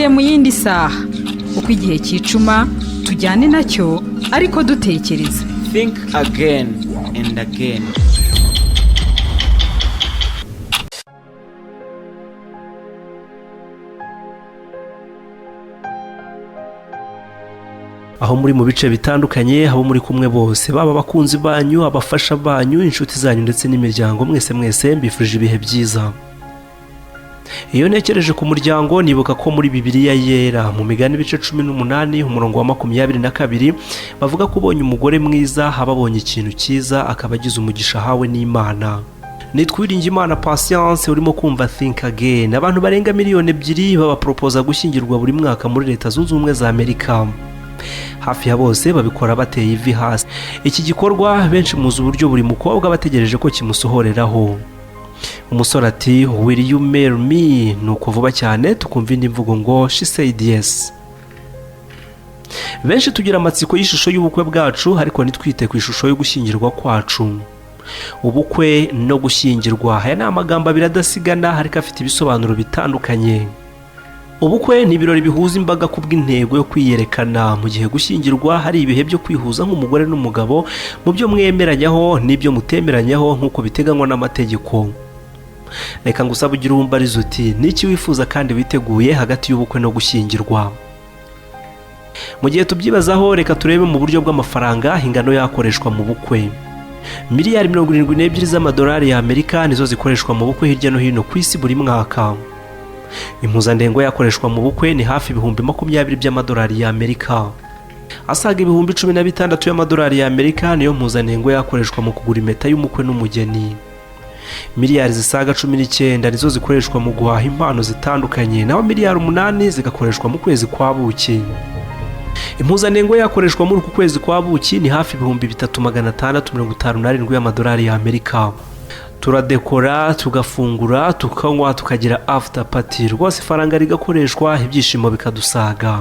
twongeye mu yindi saha uko igihe cyicuma tujyane nacyo ariko dutekereza. Think again and again. aho muri mu bice bitandukanye, abo muri kumwe bose, baba abakunzi banyu, abafasha banyu, inshuti zanyu ndetse n'imiryango, mwese mbifurije ibihe byiza. Iyo ntekereje ku muryango nibuka ko muri Bibiliya yera mu migani ibice 18 umurongo wa 22 bavuga ko ubonye umugore mwiza haba abonye ikintu cyiza akaba agize umugisha hawe n'Imana. Nitwa Uwiringiyimana Patience, urimo kumva Think Again. Abantu barenga miliyoni 2 baba proposa gushyingirwa buri mwaka muri Leta Zunze Ubumwe za Amerika. Hafi ya bose babikora bateye ivi hasi. Iki gikorwa benshi muzi uburyo buri mukobwa bategereje ko kimusohoreraho. Umusore ati will you marry me, nuko vuba cyane tukumva indi mvugo ngo she said yes. Benshi tugira amatsiko y'ishusho y'ubukwe bwacu, ariko nitwite ku ishusho yo gushyingirwa kwacu. Ubukwe no gushyingirwa aya ni amagambo abiri adasigana, ariko afite ibisobanuro bitandukanye. Ubukwe ni ibirori bihuza imbaga kubw'intego yo kwiyerekana, mu gihe gushyingirwa hari ibihe byo kwihuza nk'umugore n'umugabo mu byo mwemeranyaho n'ibyo mutemeranyaho nk'uko biteganywa n'amategeko. Reka ngusaba ugira umbarize uti niki wifuza kandi witeguye hagati y'ubukwe no gushyingirwa. Mu gihe tubyibazaho, reka turebe mu buryo bw'amafaranga ingano yakoreshwa mu bukwe. Miliyari 72 z'amadolari y'Amerika nizo zikoreshwa mu bukwe hirya no hino ku isi buri mwaka. Impuzandengo yakoreshwa mu bukwe ni hafi ibihumbi 20 by'amadolari y'Amerika. Asaga ibihumbi 16 y'amadolari y'Amerika niyo mpuzandengo yakoreshwa mu kugura impeta y'umukwe n'umugeni. Miliyari zisaga 19 nizo zikoreshwa mu guhaha impano zitandukanye, naho miliyari 8 zigakoreshwa mu kwezi kwa buki. Impuzandengo yakoreshwa muri uku kwezi kwa buki ni hafi ibihumbi 3657 y'amadolari y'Amerika. Turadekora, tugafungura, tukanywa, tukagira after party, rwose faranga rigakoreshwa, ibyishimo bikadusaga.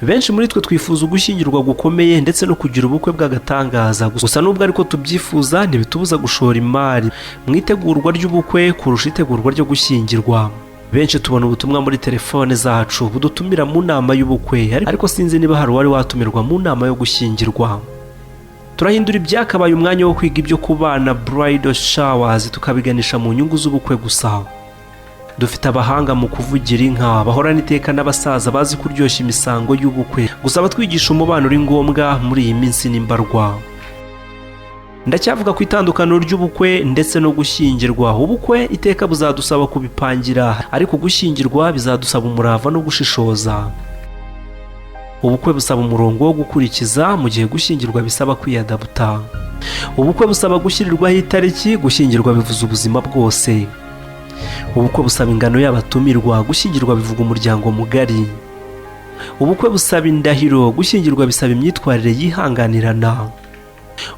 Benshi muri twe twifuza gushyingirwa gukomeye ndetse no kugira ubukwe bw'agatangaza, gusa nubwo ariko tubyifuza ntibitubuza gushora imari mu itegurwa ry'ubukwe kurusha itegurwa ryo gushyingirwa. Benshi tubona ubutumwa muri telefone zacu budutumira mu nama y'ubukwe, ariko sinzi niba hari uwari watumirwa mu nama yo gushyingirwa. Turahindura ibyakabaye umwanya wo kwiga ibyo kubana bridal showers tukabiganisha mu nyungu z'ubukwe gusa. Dufite abahanga mu kuvugira inka, bahorana iteka n'abasaza bazi kuryoshya imisango y'ubukwe, gusa batwigisha umubano uri ngombwa muri iyi minsi n'imbarwa. Ndacyavuga ku itandukaniro ry'ubukwe ndetse no gushyingirwa. Ubukwe iteka buzadusaba kubipangira, ariko gushyingirwa bizadusaba umurava no gushishoza. Ubukwe busaba umurongo wo gukurikiza, mu gihe gushyingirwa bisaba kwiyadabuta. Ubukwe busaba gushyirirwaho itariki, gushyingirwa bivuza ubuzima bwose. Ubukwe busaba ingano y'abatumirwa, gushyingirwa bivuga umuryango mugari. Ubukwe busaba indahiro, gushyingirwa bisaba imyitwarire yihanganirana.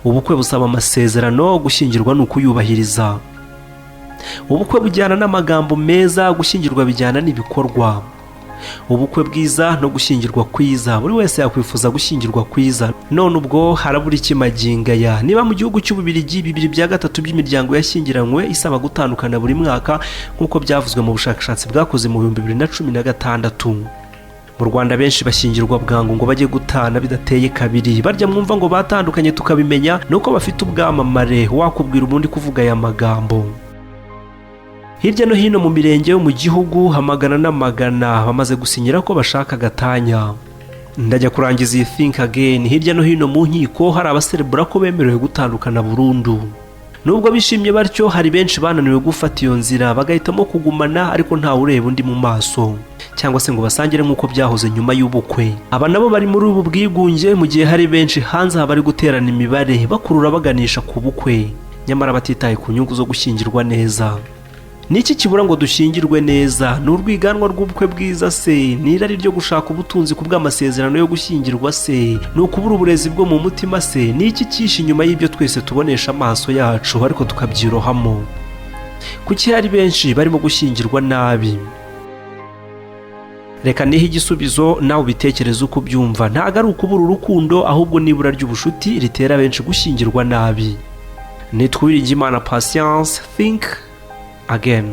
Ubukwe busaba amasezerano, gushyingirwa ni ukuyubahiriza. Ubukwe bujyana n'amagambo meza, gushyingirwa bijyana n'ibikorwa. Ubukwe bwiza no gushyingirwa kwiza, buri wese yakwifuza gushyingirwa kwiza. None ubwo harabura ikimaginga ya niba mu gihugu cy'Ububiligi 2/3 by'imiryango yashyingiranywe isaba gutandukana buri mwaka nk'uko byavuzwe mu bushakashatsi bwakoze mu 2016. Mu Rwanda benshi bashyingirwa bwangu ngo bajye gutana bidateye kabiri. Barya mwumva ngo batandukanye tukabimenya nuko bafite ubwamamare, wakubwira ubundi kuvuga aya magambo. Hirya no hino mu mirenge yo mu gihugu hamagana n'amagana bamaze gusinyira ko bashaka gatanya. Ndajya kurangiza iyi Think Again. Hirya no hino mu nkiko hari abaserebura ko bemerewe gutandukana burundu. Nubwo bishimye batyo, hari benshi bananiwe gufata iyo nzira bagahitamo kugumana, ariko ntawe ureba undi mu maso cyangwa se ngo basangire nk'uko byahoze nyuma y'ubukwe. Aba nabo bari muri ubu bwigunge, mu gihe hari benshi hanze bari guterana imibare bakurura baganisha ku bukwe, nyamara batitaye ku nyungu zo gushyingirwa neza. Niki kibura ngo dushyingirwe neza? Ni urwiganwa rw'ubukwe bwiza se? Ni irari ryo gushaka ubutunzi kubw'amasezerano yo gushyingirwa se? Ni ukubura uburezi bwo mu mutima se? Ni iki cyishe inyuma y'ibyo twese tubonesha amaso yacu ariko tukabyirohamo? Kuki hari benshi barimo gushyingirwa nabi? Reka nihe igisubizo nawe ubitekereze uko ubyumva. Ntago ari ukubura urukundo, ahubwo nibura ry'ubushuti ritera benshi gushyingirwa nabi. Nitwa Uwiringiyimana Patience. Think Again.